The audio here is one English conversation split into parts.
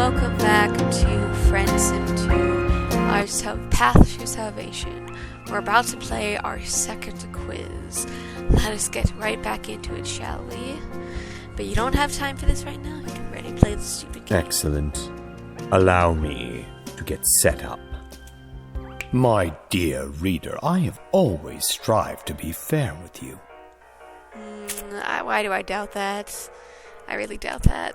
welcome back to Friendsim 2, our Path to Salvation. We're about to play our second quiz. Let us get right back into it, shall we? But you don't have time for this right now. You can already play the stupid game. Excellent. Allow me to get set up. My dear reader, I have always strived to be fair with you. Why do I doubt that? I really doubt that.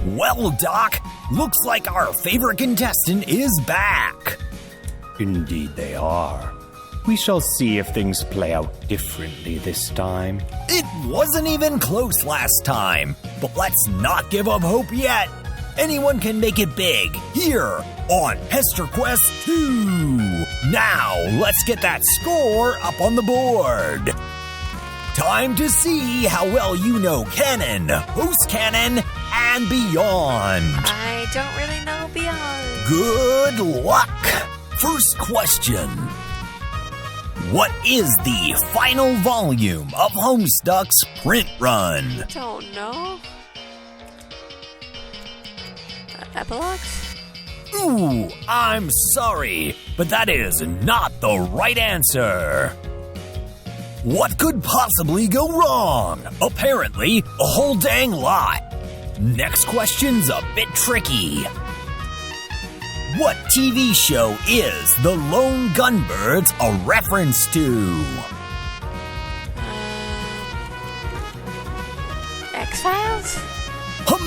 Well, Doc, looks like our favorite contestant is back. Indeed they are. We shall see if things play out differently this time. It wasn't even close last time, but let's not give up hope yet. Anyone can make it big here on Hester Quest 2. Now, let's get that score up on the board. Time to see how well you know canon, post-canon, and beyond. I don't really know beyond. Good luck. First question. What is the final volume of Homestuck's print run? Don't know. Epilogues? Ooh, I'm sorry, but that is not the right answer. What could possibly go wrong? Apparently, a whole dang lot. Next question's a bit tricky. What TV show is The Lone Gunbirds a reference to? X-Files?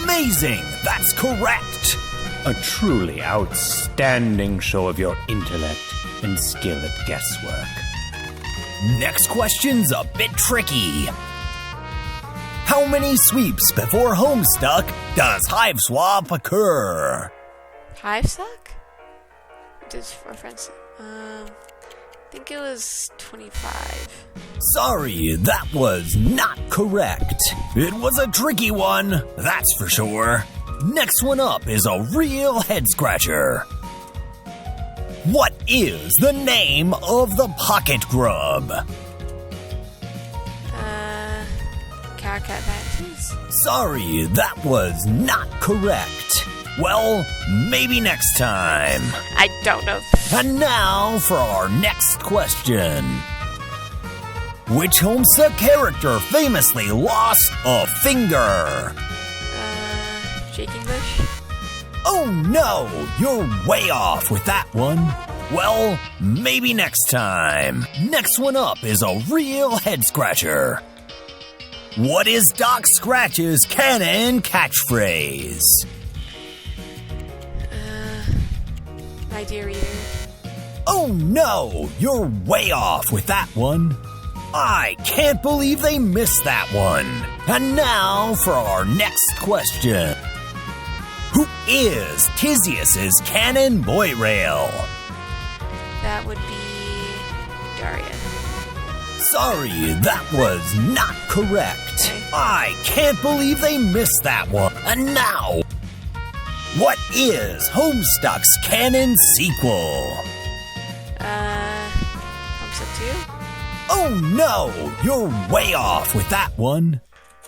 Amazing! That's correct! A truly outstanding show of your intellect and skill at guesswork. Next question's a bit tricky. How many sweeps before Homestuck does Hive Swap occur? Hive Suck? Just for Friendsim. I think it was 25. Sorry, that was not correct. It was a tricky one, that's for sure. Next one up is a real head-scratcher. What is the name of the pocket grub? Caracat Mantis? Sorry, that was not correct. Well, maybe next time. I don't know. And now for our next question. Which Homestuck character famously lost a finger? Jake English? Oh no, you're way off with that one. Well, maybe next time. Next one up is a real head-scratcher. What is Doc Scratch's canon catchphrase? My dear reader. Oh no, you're way off with that one. I can't believe they missed that one. And now for our next question. Who is Tisius's canon boy rail? That would be Daria. Sorry, that was not correct. I can't believe they missed that one. And now, what is Homestuck's canon sequel? Homestuck 2? Oh no, you're way off with that one.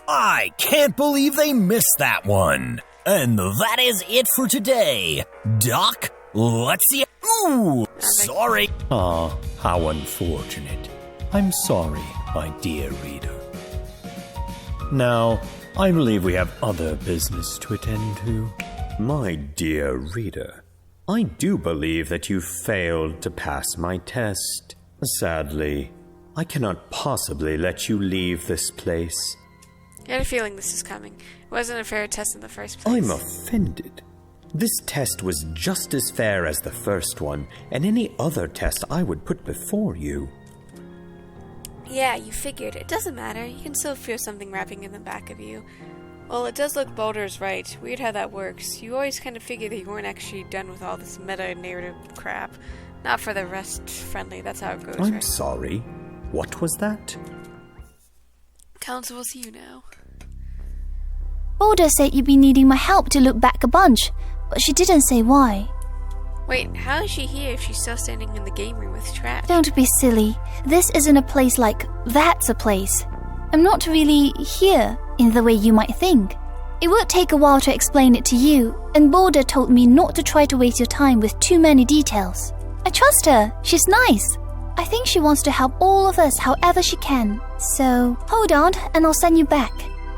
I can't believe they missed that one. And that is it for today. Doc, let's see. Ooh, sorry. Ah, how unfortunate. I'm sorry, my dear reader. Now, I believe we have other business to attend to. My dear reader, I do believe that you failed to pass my test. Sadly, I cannot possibly let you leave this place. I had a feeling this is coming. It wasn't a fair test in the first place. I'm offended. This test was just as fair as the first one, and any other test I would put before you. Yeah, you figured. It doesn't matter. You can still feel something wrapping in the back of you. Well, it does look Boulder's right. Weird how that works. You always kind of figured that you weren't actually done with all this meta-narrative crap. Not for the rest friendly. That's how it goes, I'm right? sorry. What was that? Council will see you now. Boulder said you'd be needing my help to look back a bunch, but she didn't say why. Wait, how is she here if she's still standing in the game room with trash? Don't be silly. This isn't a place like that's a place. I'm not really here in the way you might think. It would take a while to explain it to you, and Boulder told me not to try to waste your time with too many details. I trust her. She's nice. I think she wants to help all of us however she can. So, hold on, and I'll send you back.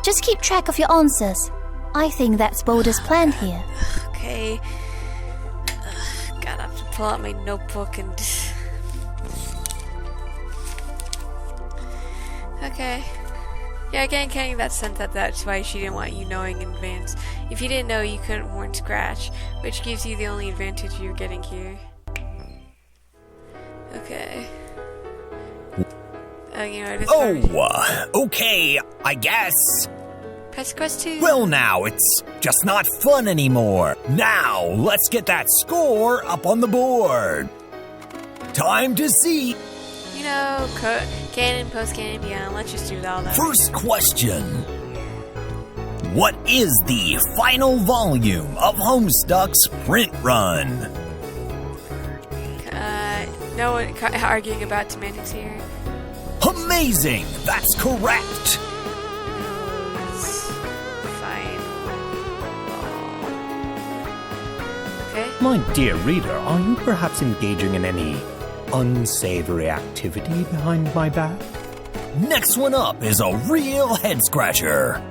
Just keep track of your answers. I think that's Boulder's plan here. Okay. God, I have to pull out my notebook and... Okay. Yeah, again, getting that sense that that's why she didn't want you knowing in advance. If you didn't know, you couldn't warn Scratch, which gives you the only advantage you're getting here. Okay. Okay, I guess. Press quest 2. Well, now, it's just not fun anymore. Now, let's get that score up on the board. Time to see. You know, canon, post-canon, beyond. Let's just do it all that. First question. What is the final volume of Homestuck's print run? No one arguing about semantics here. Amazing! That's correct! Fine. Okay. My dear reader, are you perhaps engaging in any unsavory activity behind my back? Next one up is a real head-scratcher.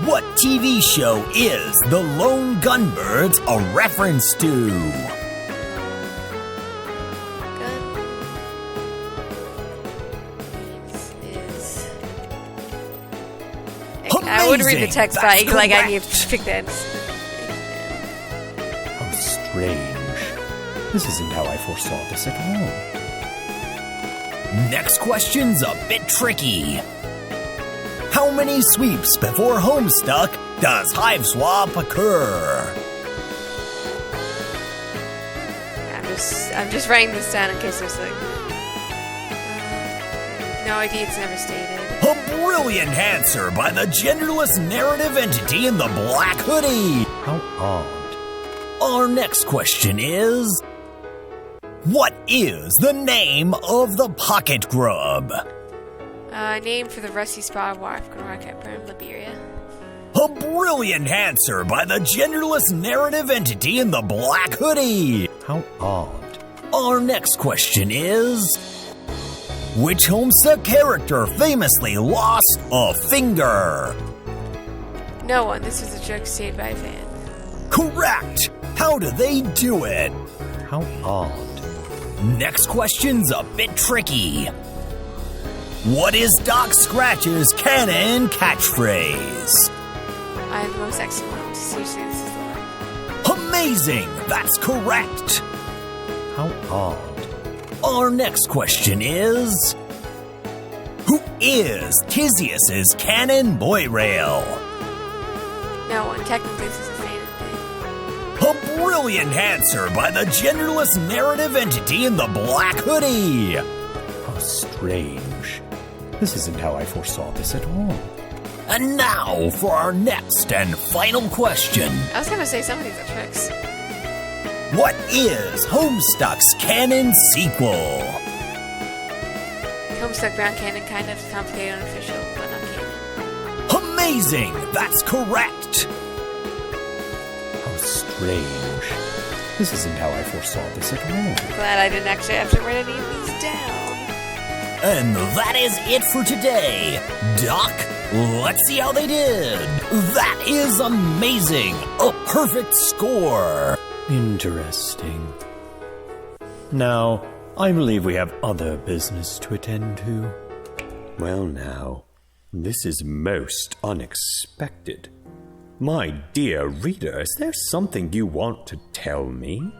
What TV show is The Lone Gunbirds a reference to? I would read the text, but I need to pick that. How strange. This isn't how I foresaw this at all. Next question's a bit tricky. How many sweeps before Homestuck does Hive Swap occur? I'm just writing this down in case there's no idea. It's never stated. A brilliant answer by the genderless narrative entity in the black hoodie. How odd. Our next question is, what is the name of the pocket grub? Name for the rusty spot of African rocket in Liberia. A brilliant answer by the genderless narrative entity in the black hoodie. How odd. Our next question is, which Homestuck character famously lost a finger? No one. This was a joke stated by a fan. Correct! How do they do it? How odd. Next question's a bit tricky. What is Doc Scratch's canon catchphrase? I have the most excellent one. Seriously, this is the one. Amazing! That's correct! How odd. Our next question is, who is Tizius's canon boy rail? No one. Technically, this is a fan thing. A brilliant answer by the genderless narrative entity in the black hoodie. How strange. This isn't how I foresaw this at all. And now for our next and final question. I was gonna say some of these are tricks. What is Homestuck's canon sequel? Homestuck Brown Canon, kind of complicated, unofficial, but not canon. Amazing! That's correct! How strange. This isn't how I foresaw this at all. Glad I didn't actually have to write any of these down. And that is it for today. Doc, let's see how they did. That is amazing! A perfect score! Interesting. Now, I believe we have other business to attend to. Well now, this is most unexpected. My dear reader, is there something you want to tell me?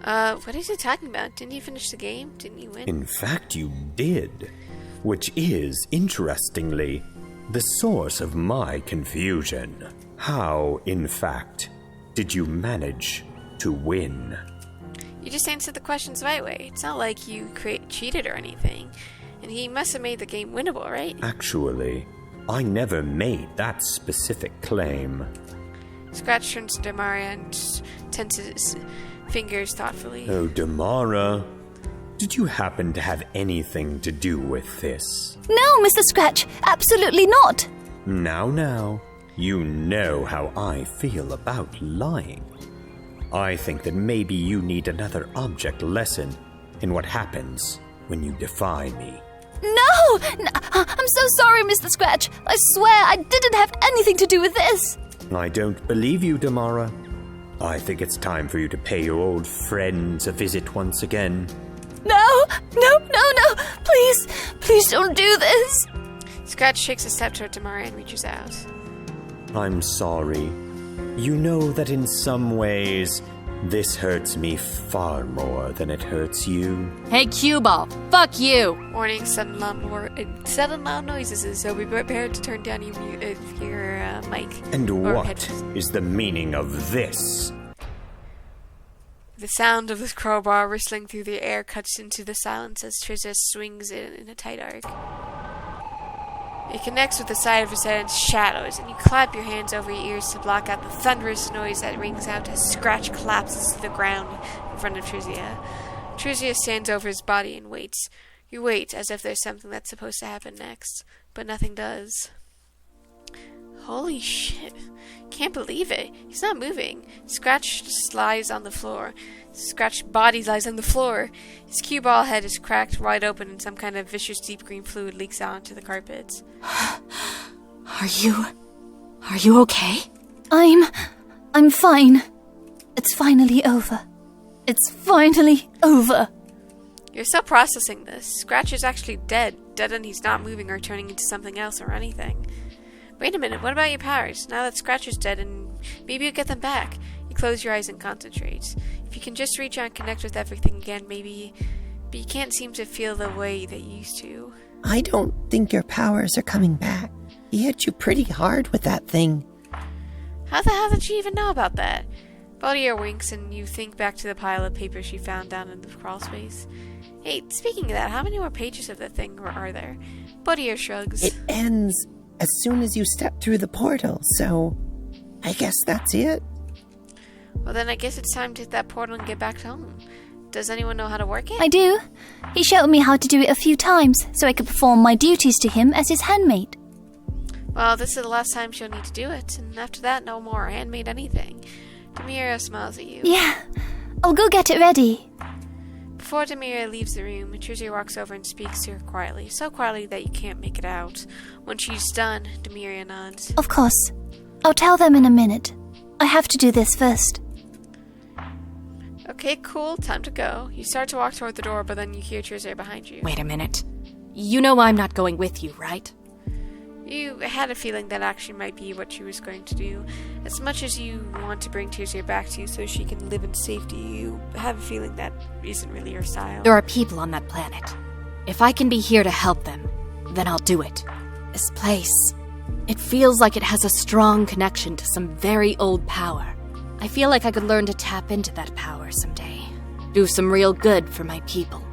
What is he talking about? Didn't you finish the game? Didn't you win? In fact, you did. Which is, interestingly, the source of my confusion. How, in fact, did you manage to win? You just answered the questions the right way. It's not like you cheated or anything. And he must have made the game winnable, right? Actually, I never made that specific claim. Scratch turns to Damaria and tenses fingers thoughtfully. Oh, Damara, did you happen to have anything to do with this? No, Mr. Scratch, absolutely not. Now. You know how I feel about lying. I think that maybe you need another object lesson in what happens when you defy me. No! I'm so sorry, Mr. Scratch. I swear I didn't have anything to do with this. I don't believe you, Damara. I think it's time for you to pay your old friends a visit once again. No! Please don't do this. Scratch takes a step toward Damara and reaches out. I'm sorry. You know that in some ways, this hurts me far more than it hurts you. Hey, cue ball, fuck you! Warning, sudden loud noises, so be prepared to turn down your mic. And or what headphones. is the meaning of this? The sound of the crowbar whistling through the air cuts into the silence as Trizia swings it in a tight arc. It connects with the side of his head and shadows, and you clap your hands over your ears to block out the thunderous noise that rings out as Scratch collapses to the ground in front of Trizia. Trizia stands over his body and waits. You wait, as if there's something that's supposed to happen next, but nothing does. Holy shit. Can't believe it. He's not moving. Scratch just lies on the floor. Scratch's body lies on the floor. His cue ball head is cracked wide open and some kind of vicious deep green fluid leaks out onto the carpet. Are you okay? I'm fine. It's finally over. It's finally over. You're still processing this. Scratch is actually dead and he's not moving or turning into something else or anything. Wait a minute, what about your powers? Now that Scratch is dead and maybe you'll get them back. You close your eyes and concentrate. If you can just reach out and connect with everything again, maybe... But you can't seem to feel the way that you used to. I don't think your powers are coming back. He hit you pretty hard with that thing. How the hell did she even know about that? Baudelaire winks and you think back to the pile of papers she found down in the crawl space. Hey, speaking of that, how many more pages of that thing are there? Baudelaire shrugs. It ends as soon as you step through the portal, so I guess that's it. Well, then I guess it's time to hit that portal and get back home. Does anyone know how to work it? I do. He showed me how to do it a few times, so I could perform my duties to him as his handmaid. Well, this is the last time she'll need to do it, and after that, no more handmade anything. Demira smiles at you. Yeah, I'll go get it ready. Before Demira leaves the room, Trizia walks over and speaks to her quietly, so quietly that you can't make it out. When she's done, Demira nods. Of course. I'll tell them in a minute. I have to do this first. Okay, cool, time to go. You start to walk toward the door, but then you hear Trizia behind you. Wait a minute. You know I'm not going with you, right? You had a feeling that actually might be what she was going to do. As much as you want to bring Trizia back to you so she can live in safety, you have a feeling that isn't really your style. There are people on that planet. If I can be here to help them, then I'll do it. This place, it feels like it has a strong connection to some very old power. I feel like I could learn to tap into that power someday. Do some real good for my people.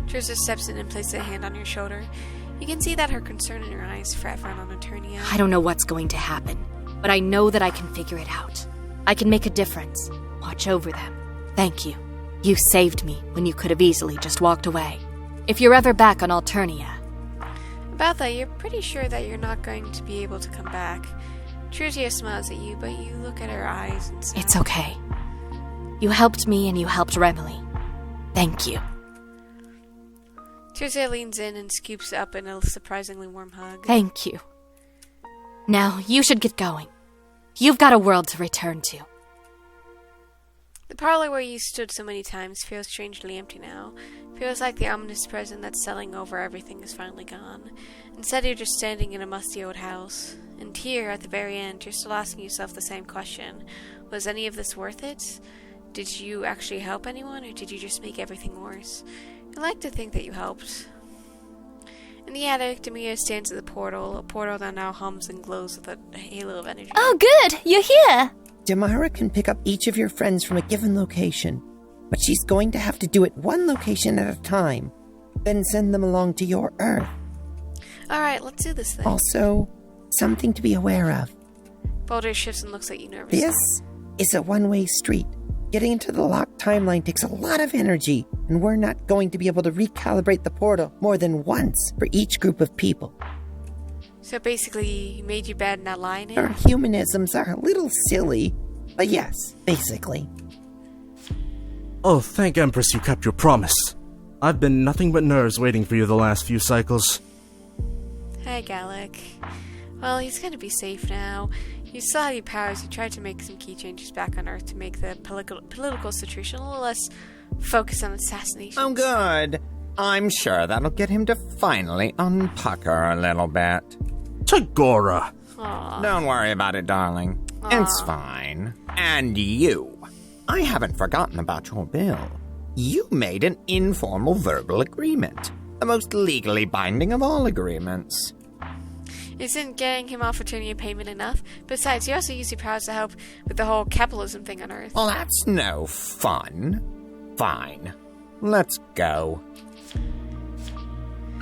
Trizia steps in and places a hand on your shoulder. You can see that her concern in her eyes fret for on Eternia. I don't know what's going to happen, but I know that I can figure it out. I can make a difference. Watch over them. Thank you. You saved me when you could have easily just walked away. If you're ever back on Alternia... About that, you're pretty sure that you're not going to be able to come back. Trizia smiles at you, but you look at her eyes and say... It's okay. You helped me and you helped Remily. Thank you. Trizia leans in and scoops up in a surprisingly warm hug. Thank you. Now, you should get going. You've got a world to return to. The parlor where you stood so many times feels strangely empty now. Feels like the ominous presence that's settling over everything is finally gone. Instead, you're just standing in a musty old house. And here, at the very end, you're still asking yourself the same question. Was any of this worth it? Did you actually help anyone, or did you just make everything worse? I like to think that you helped. In the attic, Demia stands at the portal, a portal that now hums and glows with a halo of energy. Oh, good! You're here! Damara can pick up each of your friends from a given location, but she's going to have to do it one location at a time, then send them along to your Earth. Alright, let's do this thing. Also, something to be aware of. Boulder shifts and looks at you nervously. This is a one-way street. Getting into the locked timeline takes a lot of energy, and we're not going to be able to recalibrate the portal more than once for each group of people. So basically, he made you bad and not lie in Her it? humanisms are a little silly, but yes, basically. Oh, thank Empress you kept your promise. I've been nothing but nerves waiting for you the last few cycles. Hi, Gallic. Well, he's gonna be safe now. You still have your powers. You tried to make some key changes back on Earth to make the political situation a little less focused on assassination. Oh, good. I'm sure that'll get him to finally unpucker a little bit. Tagora! Aw. Don't worry about it, darling. It's fine. And you. I haven't forgotten about your bill. You made an informal verbal agreement. The most legally binding of all agreements. Isn't getting him off returning your payment enough? Besides, you also use your powers to help with the whole capitalism thing on Earth. Well, that's no fun. Fine. Let's go.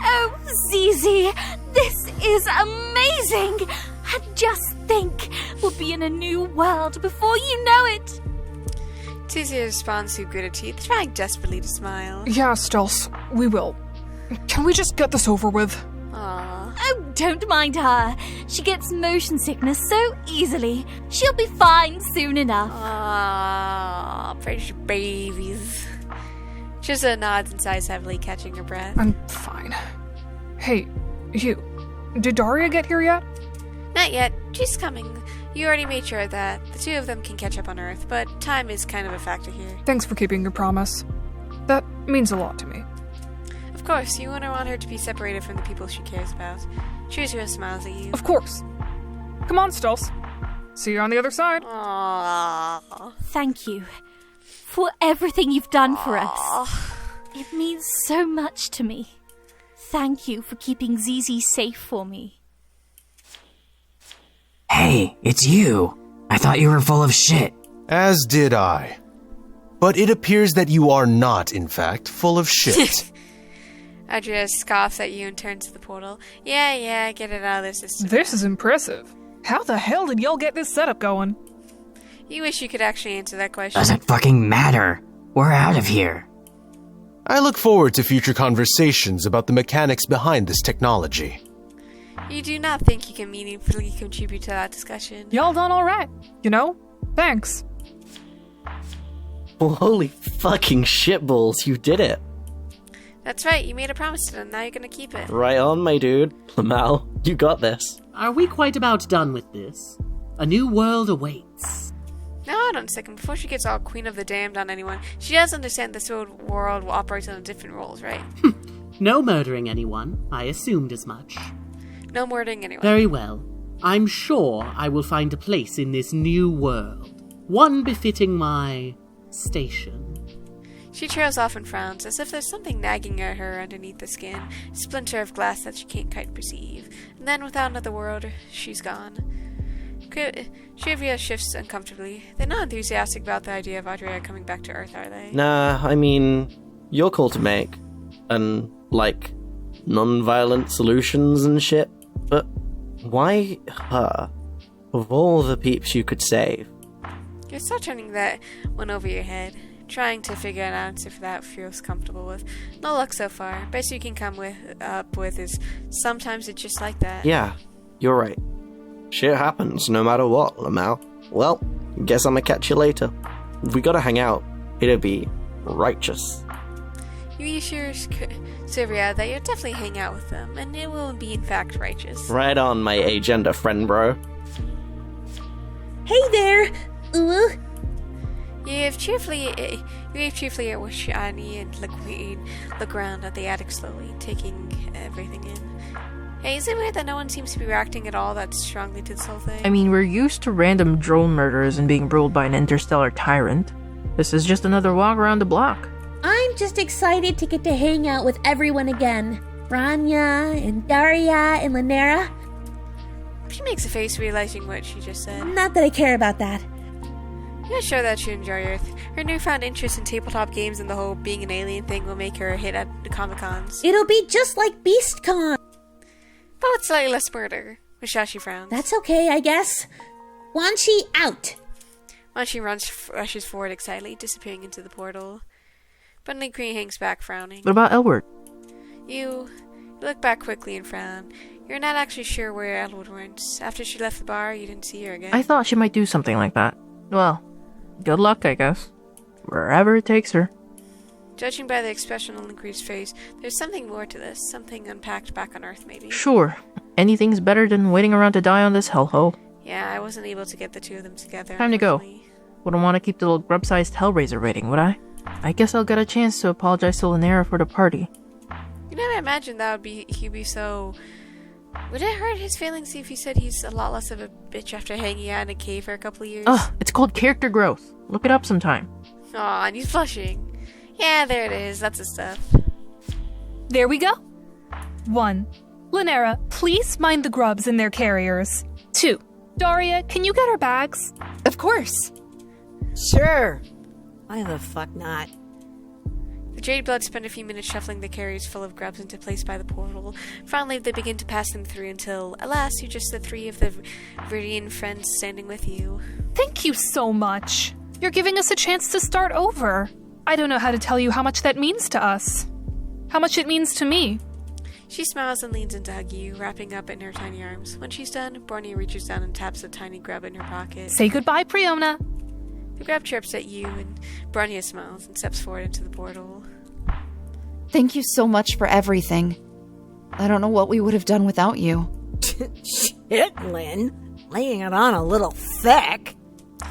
Oh, Zizi, this is amazing! And just think, we'll be in a new world before you know it. Tizzy responds through gritted teeth, trying desperately to smile. Yeah, Stealth, we will. Can we just get this over with? Aww. Oh, don't mind her. She gets motion sickness so easily. She'll be fine soon enough. Aww, precious babies. Chisa nods and sighs heavily, catching her breath. I'm fine. Hey, you. Did Daria get here yet? Not yet. She's coming. You already made sure that the two of them can catch up on Earth, but time is kind of a factor here. Thanks for keeping your promise. That means a lot to me. Of course, you wouldn't want her to be separated from the people she cares about. Chizuru smiles at you. Of course. Come on, Stealth. See you on the other side. Aww. Thank you for everything you've done for us. It means so much to me. Thank you for keeping Zizi safe for me. Hey, it's you. I thought you were full of shit. As did I. But it appears that you are not, in fact, full of shit. Adria scoffs at you and turns to the portal. Yeah, get it out of this system. This is impressive. How the hell did y'all get this setup going? You wish you could actually answer that question. Doesn't fucking matter. We're out of here. I look forward to future conversations about the mechanics behind this technology. You do not think you can meaningfully contribute to that discussion? Y'all done alright. You know? Thanks. Well, holy fucking shitballs, you did it. That's right, you made a promise to them, now you're gonna keep it. Right on, my dude. Lamau, you got this. Are we quite about done with this? A new world awaits. Now hold on a second, before she gets all Queen of the Damned on anyone, she does understand this world will operate on different roles, right? No murdering anyone. I assumed as much. No murdering anyone. Very well. I'm sure I will find a place in this new world. One befitting my station. She trails off and frowns, as if there's something nagging at her underneath the skin, a splinter of glass that she can't quite perceive. And then, without another word, she's gone. Trivia shifts uncomfortably. They're not enthusiastic about the idea of Adria coming back to Earth, are they? Nah, I mean, your call to make. And, like, non-violent solutions and shit. But why her? Of all the peeps you could save. You're still turning that one over your head, trying to figure an answer for that feels comfortable with. No luck so far. Best you can come up with is sometimes it's just like that. Yeah, you're right. Shit happens no matter what, Lamau. Well, guess I'ma catch you later. If we gotta hang out, it'll be righteous. You assure Sylvia that you'll definitely hang out with them, and it will be in fact righteous. Right on, my agenda friend, bro. Hey there! Ooh. You wave cheerfully at Washani and look around at the attic slowly, taking everything in. Hey, is it weird that no one seems to be reacting at all that strongly to this whole thing? I mean, we're used to random drone murders and being ruled by an interstellar tyrant. This is just another walk around the block. I'm just excited to get to hang out with everyone again. Rania and Daria and Lanera. She makes a face realizing what she just said. Not that I care about that. Yeah, sure that she'll enjoy Earth. Her newfound interest in tabletop games and the whole being an alien thing will make her a hit at the Comic-Cons. It'll be just like BeastCon. But with slightly less murder. Mishashi frowns. That's okay, I guess. Wanshi out. Wanshi rushes forward excitedly, disappearing into the portal. But Ninkri hangs back, frowning. What about Elward? You look back quickly and frown. You're not actually sure where Elwood went. After she left the bar, you didn't see her again. I thought she might do something like that. Well, good luck, I guess. Wherever it takes her. Judging by the expression on Linkreed's face, there's something more to this. Something unpacked back on Earth, maybe. Sure. Anything's better than waiting around to die on this hellhole. Yeah, I wasn't able to get the two of them together. Time to go. Wouldn't want to keep the little grub-sized Hellraiser waiting, would I? I guess I'll get a chance to apologize to Linnea for the party. You never imagined he'd be so... Would it hurt his feelings if he said he's a lot less of a bitch after hanging out in a cave for a couple of years? Ugh, it's called character growth. Look it up sometime. Aw, and he's blushing. Yeah, there it is. That's the stuff. There we go. 1. Linnea, please mind the grubs in their carriers. 2. Daria, can you get our bags? Of course. Sure. Why the fuck not? The Jadeblood spend a few minutes shuffling the carriers full of grubs into place by the portal. Finally, they begin to pass them through until, alas, you're just the 3 of the Viridian friends standing with you. Thank you so much. You're giving us a chance to start over. I don't know how to tell you how much that means to us. How much it means to me. She smiles and leans in to hug you, wrapping up in her tiny arms. When she's done, Bornia reaches down and taps a tiny grub in her pocket. Say goodbye, Priona. The grub chirps at you, and Bornia smiles and steps forward into the portal. Thank you so much for everything. I don't know what we would have done without you. Shit, Lynn. Laying it on a little thick.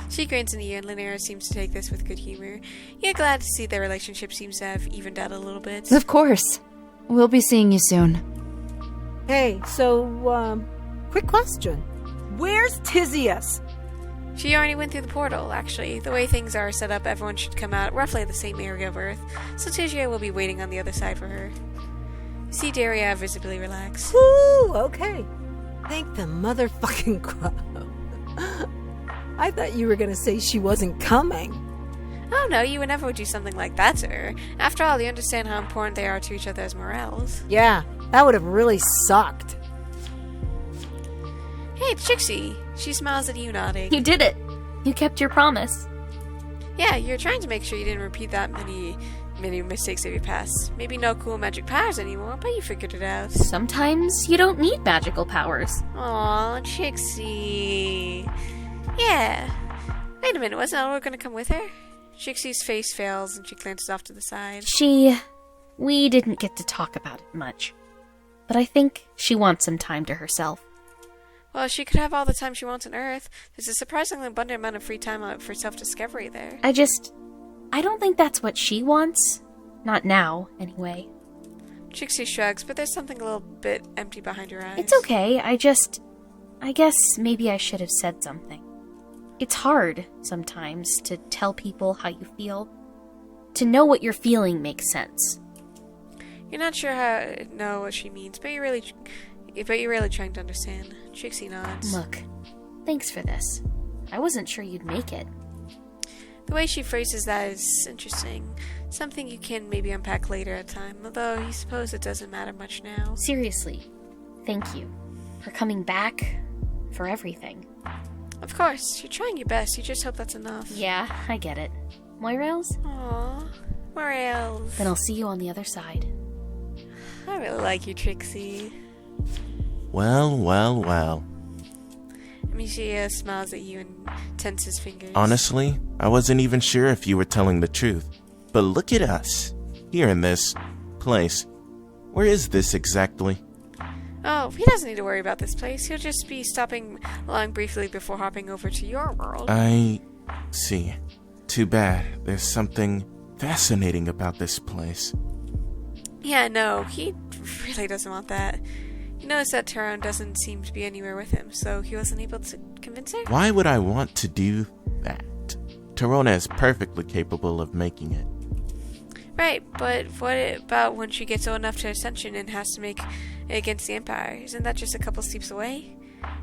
She grins at you, and Linnea seems to take this with good humor. You're glad to see their relationship seems to have evened out a little bit. Of course. We'll be seeing you soon. Hey, so, quick question. Where's Tizius? She already went through the portal, actually. The way things are set up, everyone should come out roughly the same area of Earth, so Tizia will be waiting on the other side for her. You see Daria visibly relax. Woo, okay. Thank the motherfucking grub. I thought you were gonna say she wasn't coming. Oh no, you would never do something like that to her. After all, you understand how important they are to each other as morels. Yeah, that would have really sucked. Hey, it's Trixie. She smiles at you, nodding. You did it. You kept your promise. Yeah, you're trying to make sure you didn't repeat that many mistakes of your past. Maybe no cool magic powers anymore, but you figured it out. Sometimes you don't need magical powers. Aw, Trixie. Yeah. Wait a minute, wasn't Elwood going to come with her? Trixie's face fails and she glances off to the side. We didn't get to talk about it much. But I think she wants some time to herself. Well, she could have all the time she wants on Earth. There's a surprisingly abundant amount of free time for self-discovery there. I don't think that's what she wants. Not now, anyway. Trixie shrugs, but there's something a little bit empty behind her eyes. It's okay, I guess maybe I should have said something. It's hard, sometimes, to tell people how you feel. To know what you're feeling makes sense. You're not sure how to know what she means, but you're really trying to understand. Trixie nods. Look, thanks for this. I wasn't sure you'd make it. The way she phrases that is interesting. Something you can maybe unpack later at time, although you suppose it doesn't matter much now. Seriously, thank you. For coming back, for everything. Of course, you're trying your best, you just hope that's enough. Yeah, I get it. Moirails? Aww, Moirails. Then I'll see you on the other side. I really like you, Trixie. Well. Amicia smiles at you and tenses fingers. Honestly, I wasn't even sure if you were telling the truth. But look at us, here in this place. Where is this exactly? Oh, he doesn't need to worry about this place. He'll just be stopping along briefly before hopping over to your world. I see. Too bad. There's something fascinating about this place. Yeah, no, he really doesn't want that. You notice that Tyrone doesn't seem to be anywhere with him, so he wasn't able to convince her? Why would I want to do that? Tyrone is perfectly capable of making it. Right, but what about when she gets old enough to Ascension and has to make it against the Empire? Isn't that just a couple steps away?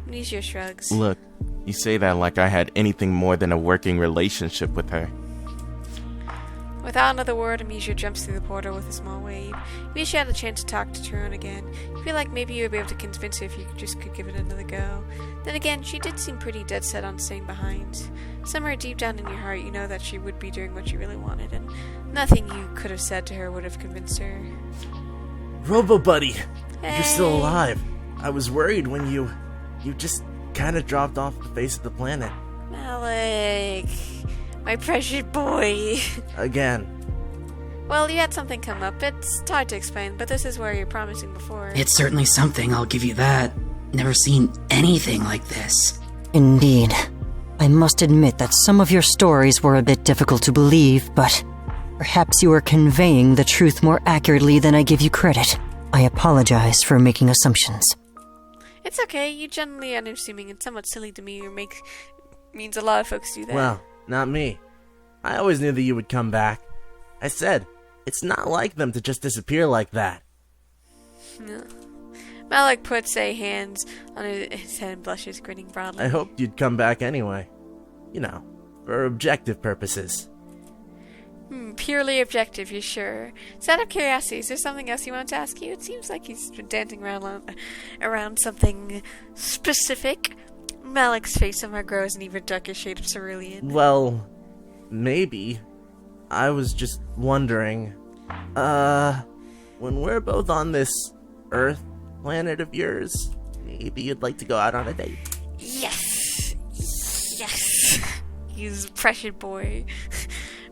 Amnesia shrugs. Look, you say that like I had anything more than a working relationship with her. Without another word, Amnesia jumps through the portal with a small wave. You wish you had a chance to talk to Tyrone again. You feel like maybe you would be able to convince her if you could give it another go. Then again, she did seem pretty dead set on staying behind. Somewhere deep down in your heart, you know that she would be doing what you really wanted, and nothing you could have said to her would have convinced her. Robo Buddy, Hey. you're still alive. I was worried when you just kind of dropped off the face of the planet. Malik, my precious boy. Again. Well, you had something come up. It's hard to explain, but this is where you're promising before. It's certainly something, I'll give you that. Never seen anything like this. Indeed. I must admit that some of your stories were a bit difficult to believe, but perhaps you are conveying the truth more accurately than I give you credit. I apologize for making assumptions. It's okay. You generally unassuming and somewhat silly demeanor means a lot of folks do that. Well, not me. I always knew that you would come back. I said, it's not like them to just disappear like that. No. Malik puts a hands on his head and blushes, grinning broadly. I hoped you'd come back anyway. You know, for objective purposes. Purely objective, you sure? So out of curiosity, is there something else you want to ask you? It seems like he's been dancing around something specific. Malik's face somehow grows an even darker shade of cerulean. Well, maybe. I was just wondering, when we're both on this Earth planet of yours, maybe you'd like to go out on a date? Yes! Yes! He's a precious boy.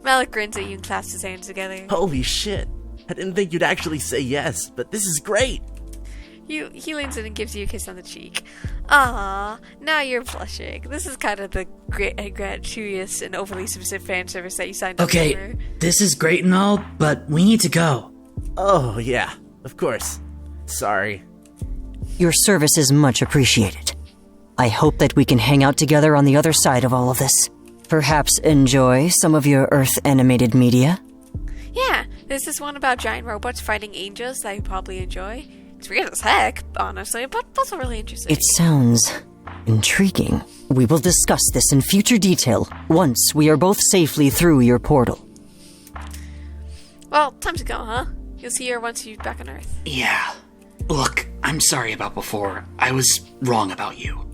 Malik grins at you and clasps his hands together. Holy shit! I didn't think you'd actually say yes, but this is great! He leans in and gives you a kiss on the cheek. Ah, now you're blushing. This is kind of the gratuitous and overly specific fan service that you signed up for. Okay, this is great and all, but we need to go. Oh, yeah, of course. Sorry. Your service is much appreciated. I hope that we can hang out together on the other side of all of this. Perhaps enjoy some of your Earth-animated media? Yeah, there's this one about giant robots fighting angels that you probably enjoy. It's weird as heck, honestly, but also really interesting. It sounds intriguing. We will discuss this in future detail once we are both safely through your portal. Well, time to go, huh? You'll see her once you're back on Earth. Yeah. Look, I'm sorry about before. I was wrong about you.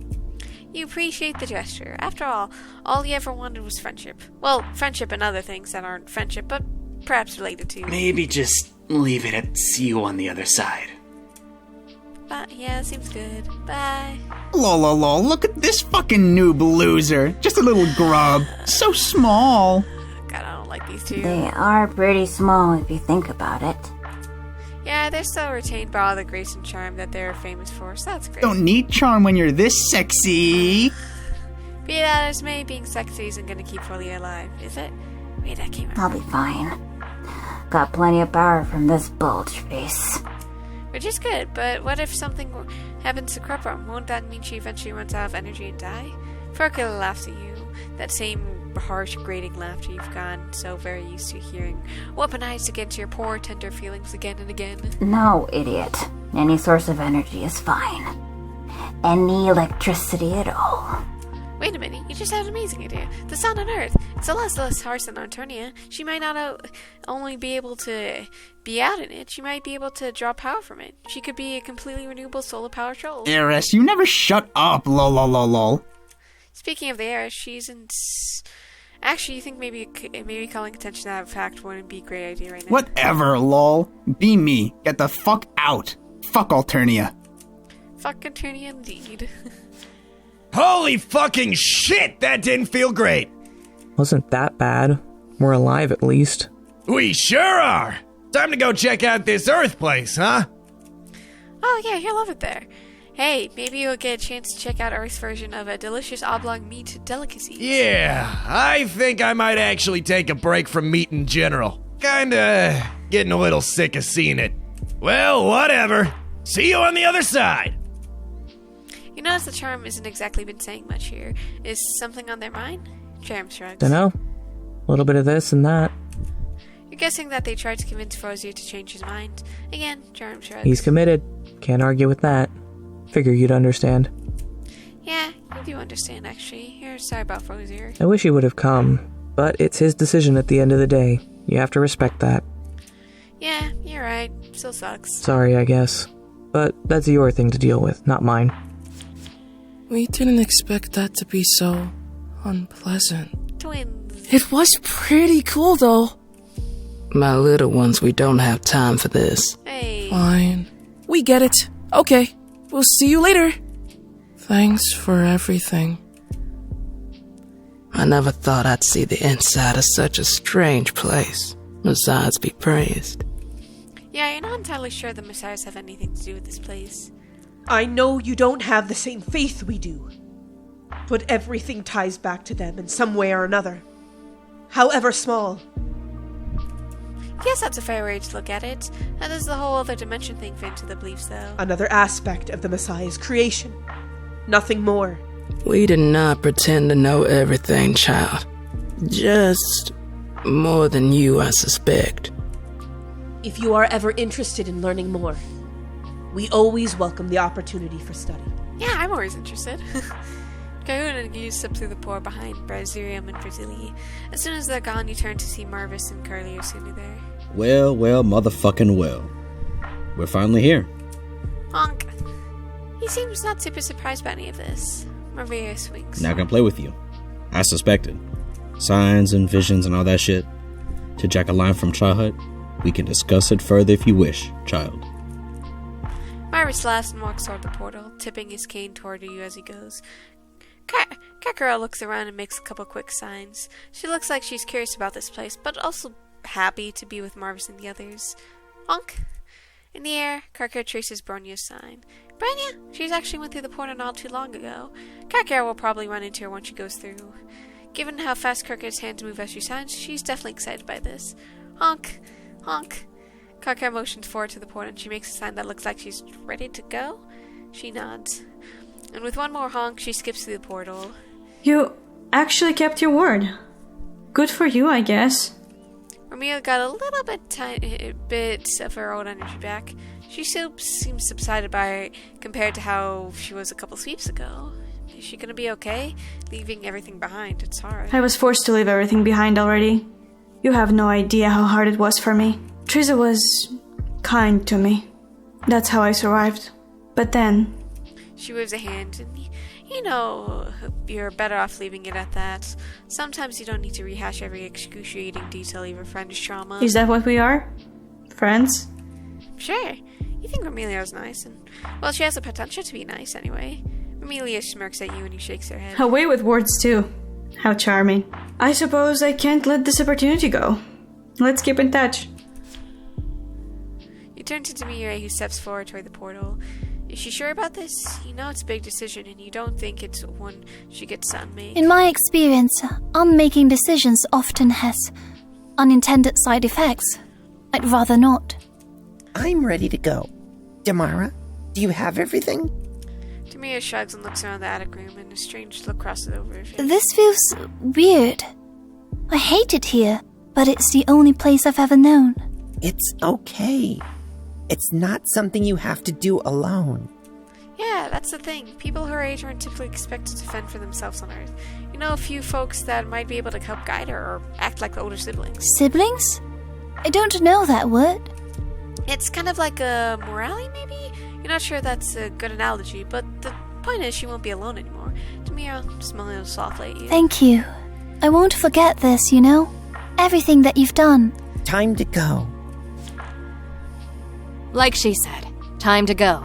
You appreciate the gesture. After all you ever wanted was friendship. Well, friendship and other things that aren't friendship, but perhaps related to. Maybe just leave it at see you on the other side. Yeah, seems good. Bye. Lol, look at this fucking noob loser. Just a little grub. So small. God, I don't like these two. They are pretty small if you think about it. Yeah, they're still retained by all the grace and charm that they're famous for, so that's great. Don't need charm when you're this sexy. Be that as may, being sexy isn't gonna keep Folia alive, is it? Wait, that came out. I'll be fine. Got plenty of power from this bulge face. Which is good, but what if something happens to Kruprum? Won't that mean she eventually runs out of energy and die? Furkula laughs at you. That same harsh, grating laughter you've gotten so very used to hearing, weaponized against your poor, tender feelings again and again. No, idiot. Any source of energy is fine. Any electricity at all. Wait a minute, you just had an amazing idea. The sun on Earth. It's a lot less harsh than Arturnia. She might not only be able to be out in it, she might be able to draw power from it. She could be a completely renewable solar power troll. Eris, you never shut up, lol. Speaking of the Eris, she's in... Actually, you think maybe calling attention to that fact wouldn't be a great idea right now? Whatever, lol. Be me. Get the fuck out. Fuck Alternia. Fuck Alternia indeed. Holy fucking shit! That didn't feel great! Wasn't that bad. We're alive at least. We sure are! Time to go check out this Earth place, huh? Oh yeah, you'll love it there. Hey, maybe you'll get a chance to check out Earth's version of a delicious oblong meat delicacy. Yeah, I think I might actually take a break from meat in general. Kinda getting a little sick of seeing it. Well, whatever. See you on the other side. You notice the charm isn't exactly been saying much here. Is something on their mind? Charm shrugs. Dunno. A little bit of this and that. You're guessing that they tried to convince Frozier to change his mind. Again, Charm shrugs. He's committed. Can't argue with that. Figure you'd understand. Yeah, you do understand, actually. You're sorry about Frozier. I wish he would have come, but it's his decision at the end of the day. You have to respect that. Yeah, you're right. Still sucks. Sorry, I guess. But that's your thing to deal with, not mine. We didn't expect that to be so unpleasant. Twins. It was pretty cool, though. My little ones, we don't have time for this. Hey. Fine. We get it. Okay. We'll see you later. Thanks for everything. I never thought I'd see the inside of such a strange place. Messiahs be praised. Yeah, you're not entirely sure the Messiahs have anything to do with this place. I know you don't have the same faith we do, but everything ties back to them in some way or another, however small. Yes, that's a fair way to look at it. And there's the whole other dimension thing fit into the beliefs, though. Another aspect of the Messiah's creation. Nothing more. We did not pretend to know everything, child. Just more than you, I suspect. If you are ever interested in learning more, we always welcome the opportunity for study. Yeah, I'm always interested. Cahoon and you step through the door behind Brazilium and Brazili. As soon as they're gone, you turn to see Marvis and Curly are standing there. Well, motherfucking well. We're finally here. Honk. He seems not super surprised by any of this. Marvis winks. Not gonna play with you. I suspected. Signs and visions and all that shit. To jack a line from childhood, we can discuss it further if you wish, child. Marvis laughs and walks toward the portal, tipping his cane toward you as he goes. Kakura looks around and makes a couple quick signs. She looks like she's curious about this place, but also happy to be with Marvis and the others. Honk. In the air, Kakura traces Bronya's sign. Bronya? She's actually went through the portal not too long ago. Kakura will probably run into her once she goes through. Given how fast Kakura's hands move as she signs, she's definitely excited by this. Honk. Honk. Kakura motions forward to the portal and she makes a sign that looks like she's ready to go. She nods. And with one more honk, she skips through the portal. You actually kept your word. Good for you, I guess. Romeo got a little bit of her old energy back. She still seems subsided by it compared to how she was a couple sweeps ago. Is she gonna be okay? Leaving everything behind, it's hard. I was forced to leave everything behind already. You have no idea how hard it was for me. Triza was kind to me. That's how I survived. But then... She waves a hand, and you know, you're better off leaving it at that. Sometimes you don't need to rehash every excruciating detail of your friend's trauma. Is that what we are? Friends? Sure. You think Romelia's nice, and, well, she has the potential to be nice anyway. Romelia smirks at you and he shakes her head. Away with words, too. How charming. I suppose I can't let this opportunity go. Let's keep in touch. You turn to Demire, who steps forward toward the portal. Is she sure about this? You know it's a big decision, and you don't think it's one she gets to unmake. In my experience, unmaking decisions often has unintended side effects. I'd rather not. I'm ready to go. Damara, do you have everything? Demire shrugs and looks around the attic room, and a strange look crosses over her face. This feels weird. I hate it here, but it's the only place I've ever known. It's okay. It's not something you have to do alone. Yeah, that's the thing. People her age aren't typically expected to fend for themselves on Earth. You know a few folks that might be able to help guide her or act like the older siblings. Siblings? I don't know that word. It's kind of like a morale, maybe? You're not sure that's a good analogy, but the point is she won't be alone anymore. Demire smiles softly at you. Thank you. I won't forget this, you know? Everything that you've done. Time to go. Like she said, time to go.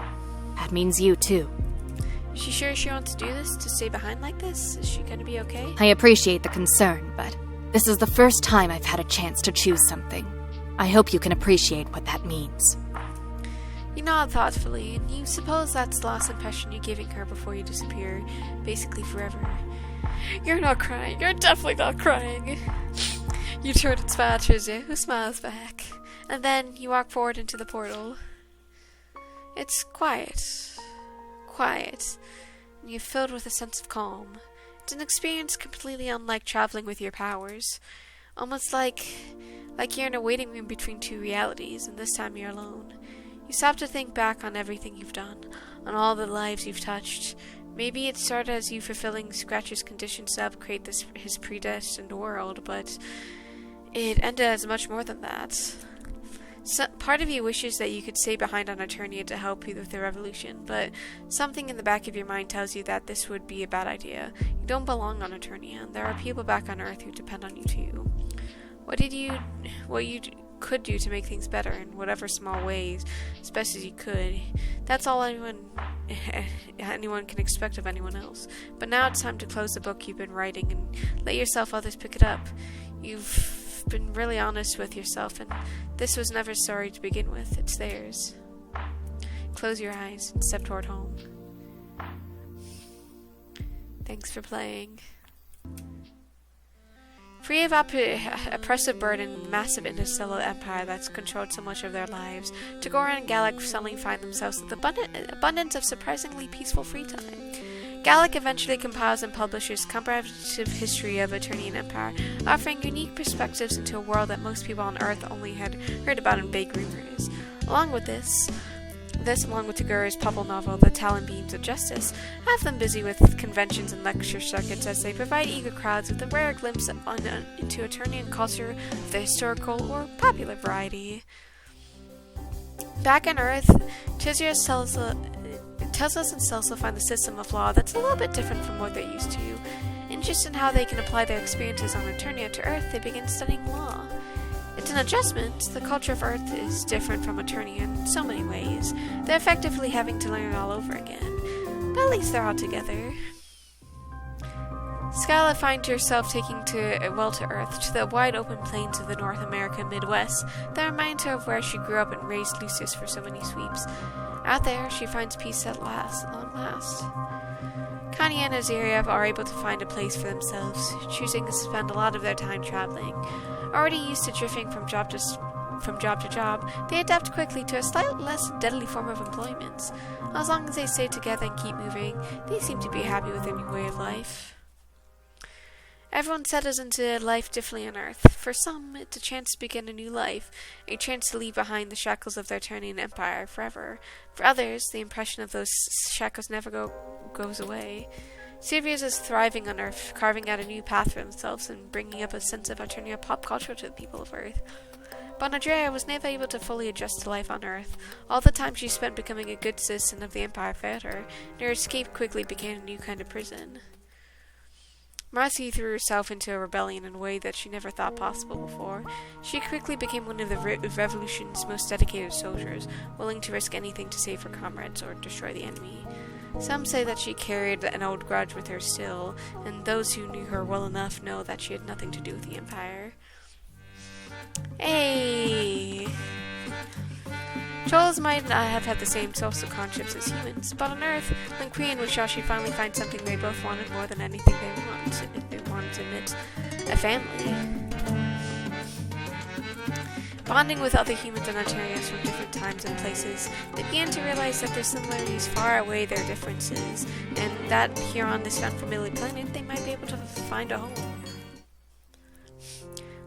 That means you too. Is she sure she wants to do this? To stay behind like this? Is she gonna be okay? I appreciate the concern, but this is the first time I've had a chance to choose something. I hope you can appreciate what that means. You nod thoughtfully, and you suppose that's the last impression you're giving her before you disappear, basically forever. You're not crying. You're definitely not crying. You turn and smile at Trizia, who smiles back. And then you walk forward into the portal. It's quiet. Quiet. And you're filled with a sense of calm. It's an experience completely unlike traveling with your powers. Almost like you're in a waiting room between two realities, and this time you're alone. You stop to think back on everything you've done, on all the lives you've touched. Maybe it started as you fulfilling Scratcher's conditions to upgrade his predestined world, but it ended as much more than that. So, part of you wishes that you could stay behind on Eternia to help you with the revolution, but something in the back of your mind tells you that this would be a bad idea. You don't belong on Eternia, and there are people back on Earth who depend on you too. What you could do to make things better in whatever small ways, as best as you could, that's all anyone anyone can expect of anyone else. But now it's time to close the book you've been writing and let yourself others pick it up. You've been really honest with yourself, and this was never sorry to begin with. It's theirs. Close your eyes and step toward home. Thanks for playing. Free of oppressive burden and massive interstellar empire that's controlled so much of their lives, Tagora and Gallic suddenly find themselves with abundance of surprisingly peaceful free time. Gallic eventually compiles and publishes comprehensive history of Eternian Empire, offering unique perspectives into a world that most people on Earth only had heard about in vague rumors. Along with this, along with Tagora's pulp novel, The Talon Beams of Justice, have them busy with conventions and lecture circuits as they provide eager crowds with a rare glimpse into Eternian culture of the historical or popular variety. Back on Earth, Tizrius tells us and Celsa find the system of law that's a little bit different from what they're used to. Interested in how they can apply their experiences on Eternia to Earth, they begin studying law. It's an adjustment. The culture of Earth is different from Eternia in so many ways. They're effectively having to learn it all over again. But at least they're all together. Skyla finds herself taking to Earth, to the wide open plains of the North American Midwest that reminds her of where she grew up and raised Lucius for so many sweeps. Out there, she finds peace at long last. Kanye and Azaria are able to find a place for themselves, choosing to spend a lot of their time traveling. Already used to drifting from job to job, they adapt quickly to a slightly less deadly form of employment. As long as they stay together and keep moving, they seem to be happy with their new way of life. Everyone settles into life differently on Earth. For some, it's a chance to begin a new life, a chance to leave behind the shackles of their Eternian Empire forever. For others, the impression of those shackles never goes away. Sirius is thriving on Earth, carving out a new path for themselves and bringing up a sense of Eternia pop culture to the people of Earth. But Andrea was never able to fully adjust to life on Earth. All the time she spent becoming a good citizen of the Empire failed her, and her escape quickly became a new kind of prison. Marcy threw herself into a rebellion in a way that she never thought possible before. She quickly became one of the revolution's most dedicated soldiers, willing to risk anything to save her comrades or destroy the enemy. Some say that she carried an old grudge with her still, and those who knew her well enough know that she had nothing to do with the Empire. Hey! Trolls might not have had the same social conscience as humans, but on Earth, when Kree and Wishashi finally find something they both wanted more than anything they want, if they wanted to admit, a family. Bonding with other humans and Ontarians from different times and places, they began to realize that their similarities far outweigh their differences, and that here on this unfamiliar planet, they might be able to find a home.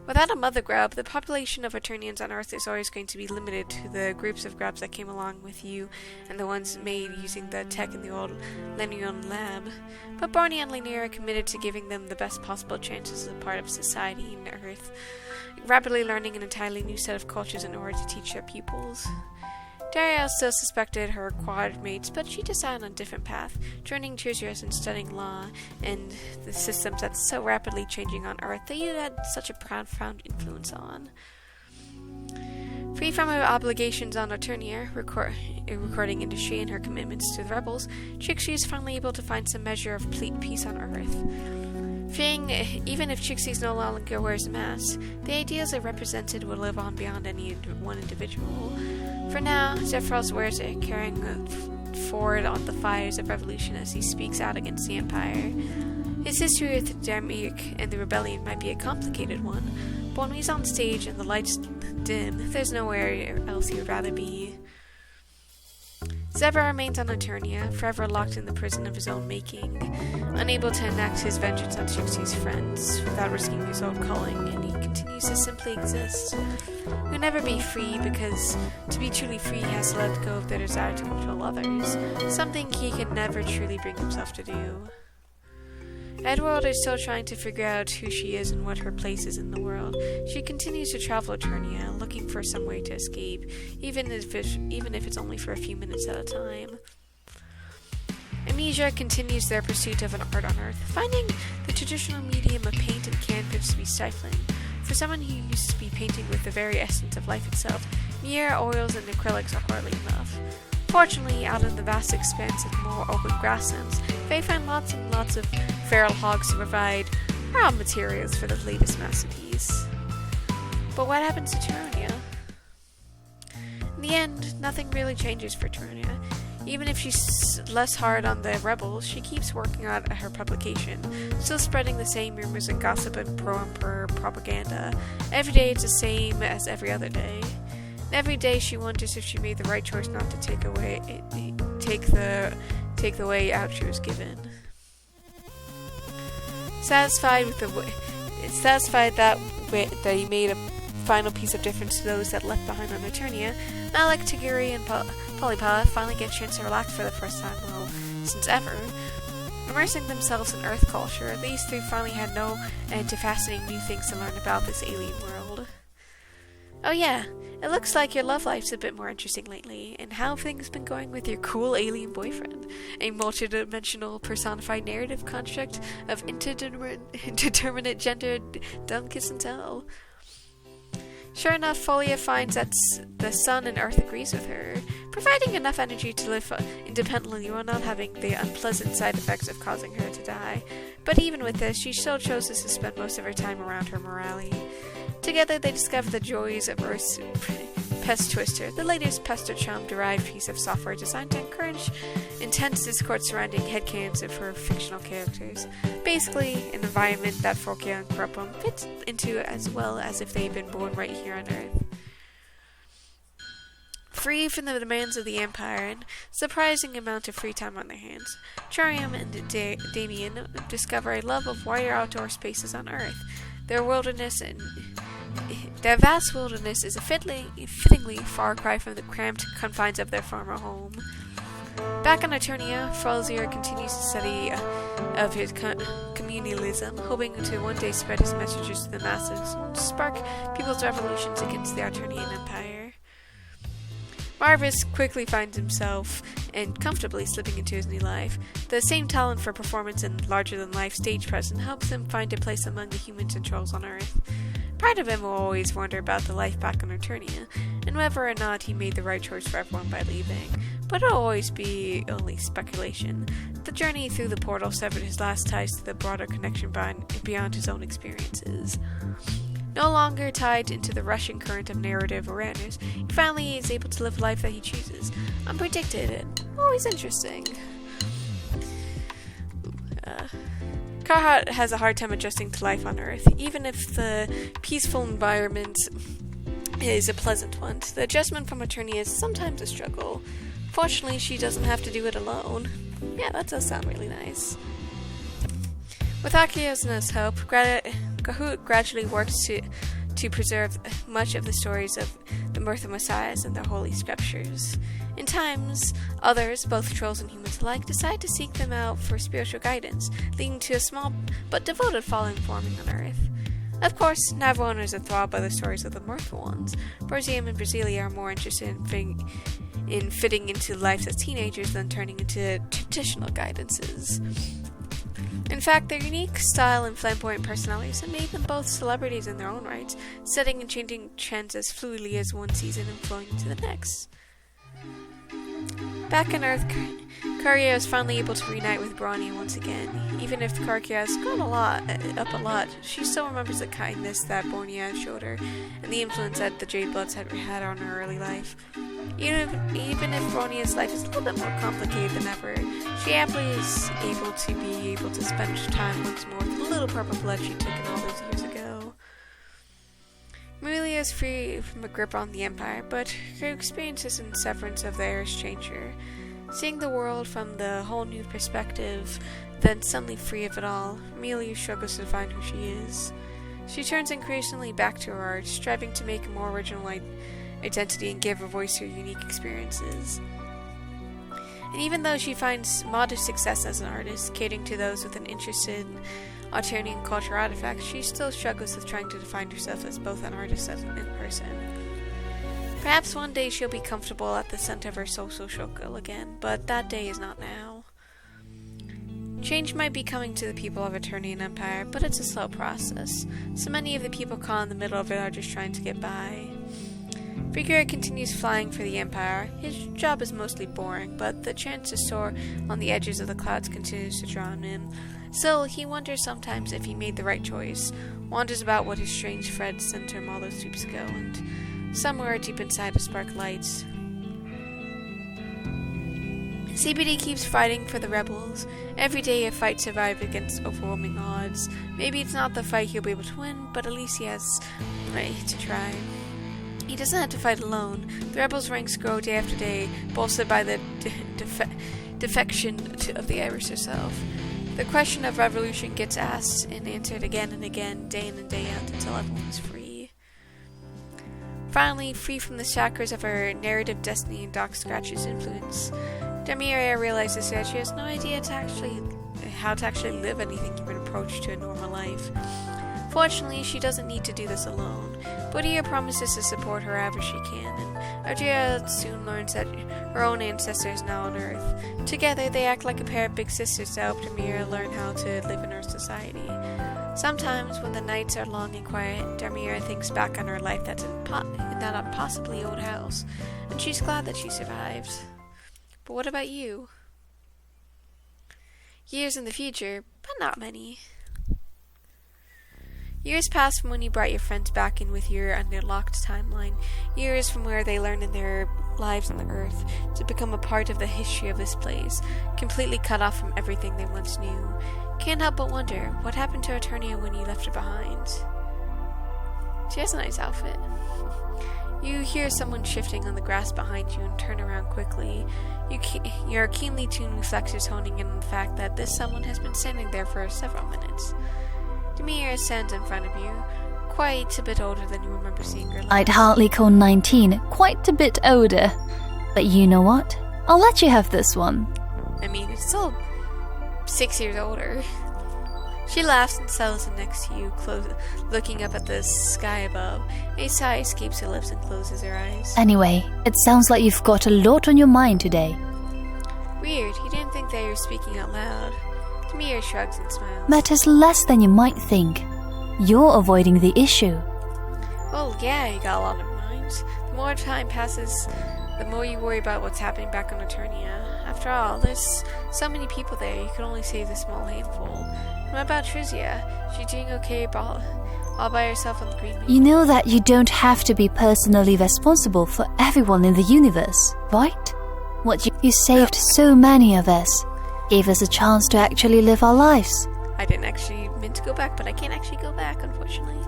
Without a mother grub, the population of Eternians on Earth is always going to be limited to the groups of grubs that came along with you and the ones made using the tech in the old Lenion lab. But Barney and Lanier are committed to giving them the best possible chances as a part of society on Earth, rapidly learning an entirely new set of cultures in order to teach their pupils. Daria still suspected her quad mates, but she decided on a different path, joining Tizrius and studying law and the systems that's so rapidly changing on Earth that you had such a profound influence on. Free from her obligations on Eternia, recording industry, and her commitments to the rebels, Trixie is finally able to find some measure of peace on Earth. Fearing, even if Trixie no longer wears a mask, the ideals it represented will live on beyond any one individual. For now, Zephyros wears it, carrying forward on the fires of revolution as he speaks out against the Empire. His history with Dermic and the rebellion might be a complicated one, but when he's on stage and the lights dim, there's nowhere else he would rather be. Zebra remains on Eternia, forever locked in the prison of his own making, unable to enact his vengeance on Trixie's friends without risking his own calling, and he continues to simply exist. He'll never be free because to be truly free he has to let go of the desire to control others, something he could never truly bring himself to do. Edward is still trying to figure out who she is and what her place is in the world. She continues to travel Eternia, looking for some way to escape, even if it's only for a few minutes at a time. Amnesia continues their pursuit of an art on Earth, finding the traditional medium of paint and canvas to be stifling. For someone who used to be painting with the very essence of life itself, mere oils and acrylics are hardly enough. Fortunately, out in the vast expanse of more open grasslands, they find lots and lots of feral hogs to provide raw materials for the latest masterpiece. But what happens to Tyronia? In the end, nothing really changes for Tyronia. Even if she's less hard on the rebels, she keeps working on her publication, still spreading the same rumors and gossip and pro-emperor propaganda. Every day it's the same as every other day. And every day she wonders if she made the right choice not to take the way out she was given. Satisfied that he made a final piece of difference to those that left behind on Eternia, Malik, Tigiri, and Polypa finally get a chance to relax for the first time, since ever. Immersing themselves in Earth culture, these three finally had no end to fascinating new things to learn about this alien world. Oh yeah, it looks like your love life's a bit more interesting lately, and how have things been going with your cool alien boyfriend? A multidimensional personified narrative construct of indeterminate gender, dumb kiss and tell. Sure enough, Folia finds that the sun and earth agrees with her, providing enough energy to live independently while not having the unpleasant side effects of causing her to die. But even with this, she still chose to spend most of her time around her Morale. Together they discover the joys of Earth's Pest Twister, the latest Pestocharm-derived piece of software designed to encourage intense discourse surrounding headcanons of her fictional characters. Basically, an environment that Forkia and Krupum fit into as well as if they'd been born right here on Earth. Free from the demands of the Empire and surprising amount of free time on their hands, Charium and Damien discover a love of wider outdoor spaces on Earth. Their vast wilderness is a fittingly far cry from the cramped confines of their former home. Back on Eternia, Falzir continues the study of his communalism, hoping to one day spread his messages to the masses and spark people's revolutions against the Eternian Empire. Marvis quickly finds himself and comfortably slipping into his new life. The same talent for performance and larger-than-life stage presence helps him find a place among the humans and trolls on Earth. Part of him will always wonder about the life back on Eternia, and whether or not he made the right choice for everyone by leaving, but it'll always be only speculation. The journey through the portal severed his last ties to the broader connection beyond his own experiences. No longer tied into the rushing current of narrative awareness, he finally is able to live a life that he chooses, unpredicted and always interesting. Carhart has a hard time adjusting to life on Earth, even if the peaceful environment is a pleasant one. The adjustment from Eternia is sometimes a struggle. Fortunately, she doesn't have to do it alone. Yeah, that does sound really nice. With Archaeosna's help, Kahoot gradually works to preserve much of the stories of the Mirtha Messiahs and their holy scriptures. In times, others, both trolls and humans alike, decide to seek them out for spiritual guidance, leading to a small but devoted following forming on Earth. Of course, not everyone is enthralled by the stories of the Mirtha ones. Borzium and Brasilia are more interested in fitting into life as teenagers than turning into traditional guidances. In fact, their unique style and flamboyant personalities have made them both celebrities in their own rights, setting and changing trends as fluidly as one season and flowing into the next. Back on Earth, Karkia is finally able to reunite with Brawny once again. Even if Karkia has gone up a lot, she still remembers the kindness that Bornea showed her, and the influence that the Jade Bloods had on her early life. Even if Bronia's life is a little bit more complicated than ever, she happily is able to spend time once more with the little purple blood she took in all those years ago. Amelia is free from a grip on the Empire, but her experiences and severance of theirs change her. Seeing the world from the whole new perspective, then suddenly free of it all, Amelia struggles to find who she is. She turns increasingly back to her art, striving to make a more original identity and give a voice to her unique experiences. And even though she finds modest success as an artist, catering to those with an interest in Eternian culture artifacts, she still struggles with trying to define herself as both an artist and in person. Perhaps one day she'll be comfortable at the center of her social circle again, but that day is not now. Change might be coming to the people of Eternian Empire, but it's a slow process. So many of the people caught in the middle of it are just trying to get by. Figure continues flying for the Empire. His job is mostly boring, but the chance to soar on the edges of the clouds continues to draw him in. Still, he wonders sometimes if he made the right choice, wonders about what his strange friend sent him all those weeks ago, and somewhere deep inside a spark lights. CBD keeps fighting for the rebels. Every day a fight survived against overwhelming odds. Maybe it's not the fight he'll be able to win, but at least he has a way to try. He doesn't have to fight alone. The rebels' ranks grow day after day, bolstered by the defection of the Iris herself. The question of revolution gets asked and answered again and again, day in and day out, until everyone is free. Finally, free from the shackles of her narrative destiny and Doc Scratch's influence, Demiria realizes that she has no idea how to actually live anything human approach to a normal life. Fortunately, she doesn't need to do this alone. Bodia promises to support her however she can, and Adria soon learns that her own ancestor is now on Earth. Together, they act like a pair of big sisters to help Demiria learn how to live in Earth society. Sometimes, when the nights are long and quiet, Demiria thinks back on her life that's in that impossibly old house, and she's glad that she survived. But what about you? Years in the future, but not many. Years pass from when you brought your friends back in with your unlocked timeline. Years from where they learned in their lives on the Earth to become a part of the history of this place, completely cut off from everything they once knew. Can't help but wonder, what happened to Eternia when you left her behind? She has a nice outfit. You hear someone shifting on the grass behind you and turn around quickly. Your keenly tuned reflexes honing in on the fact that this someone has been standing there for several minutes. Demiria stands in front of you, quite a bit older than you remember seeing her last. I'd hardly call 19 quite a bit older. But you know what? I'll let you have this one. I mean, it's still 6 years older. She laughs and settles in next to you, looking up at the sky above. A sigh escapes her lips and closes her eyes. Anyway, it sounds like you've got a lot on your mind today. Weird, you didn't think that you were speaking out loud. Demiria shrugs and smiles. Matters less than you might think. You're avoiding the issue. Well, yeah, you got a lot on mind. The more time passes, the more you worry about what's happening back on Eternia. After all, there's so many people there, you can only save a small handful. And what about Trizia? Is she doing okay all by herself on the Green Moon? You know that you don't have to be personally responsible for everyone in the universe, right? You saved so many of us. Gave us a chance to actually live our lives. I didn't actually mean to go back, but I can't actually go back, unfortunately.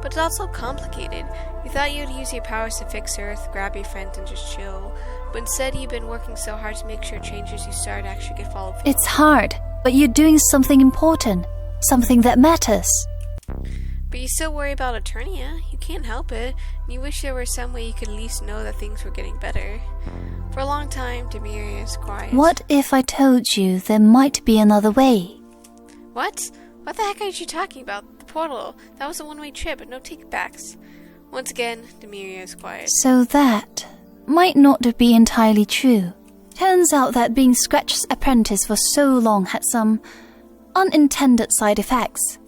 But it's also complicated. You thought you'd use your powers to fix Earth, grab your friends, and just chill. But instead, you've been working so hard to make sure changes you started actually get followed through. It's hard, but you're doing something important. Something that matters. But you still worry about Eternia. You can't help it. And you wish there were some way you could at least know that things were getting better. For a long time, Demiria is quiet. What if I told you there might be another way? What? What the heck are you talking about? The portal. That was a one-way trip and no take-backs. Once again, Demiria is quiet. So that might not be entirely true. Turns out that being Scratch's apprentice for so long had some unintended side effects.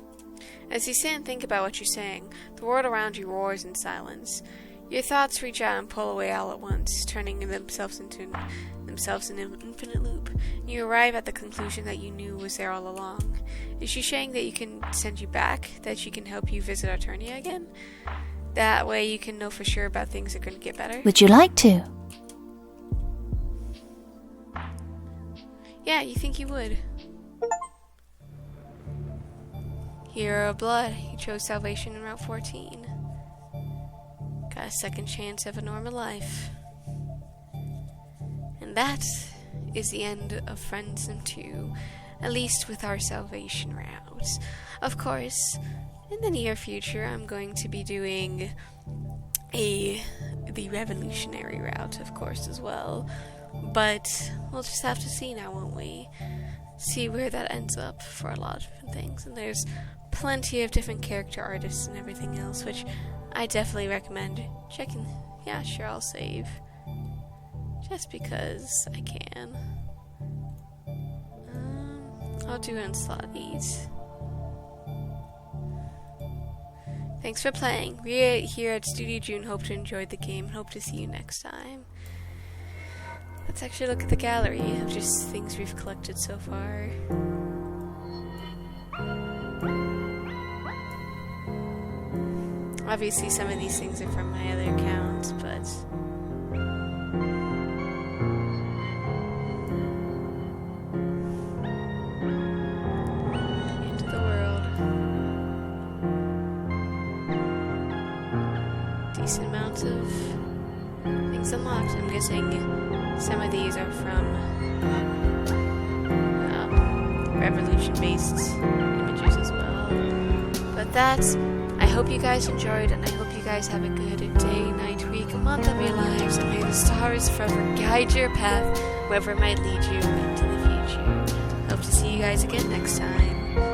As you sit and think about what you're saying, the world around you roars in silence. Your thoughts reach out and pull away all at once, turning themselves in an infinite loop. And you arrive at the conclusion that you knew was there all along. Is she saying that you can send you back? That she can help you visit Eternia again? That way you can know for sure about things that are going to get better? Would you like to? Yeah, you think you would. Hero of Blood, you chose salvation in Route 14. Got a second chance of a normal life. And that is the end of Friendsim 2, at least with our salvation route. Of course, in the near future, I'm going to be doing the revolutionary route, of course, as well. But we'll just have to see now, won't we? See where that ends up for a lot of different things. And there's plenty of different character artists and everything else, which I definitely recommend checking. Yeah, sure, I'll save. Just because I can. I'll do it in slot 8. Thanks for playing. We here at Studio June hope to enjoy the game and hope to see you next time. Let's actually look at the gallery of just things we've collected so far. Obviously some of these things are from my other account, but into the world. Decent amount of things unlocked. I'm guessing some of these are from Revolution-based images as well. But that's. I hope you guys enjoyed, and I hope you guys have a good day, night, week, month of your lives, and may the stars forever guide your path, wherever it might lead you into the future. Hope to see you guys again next time.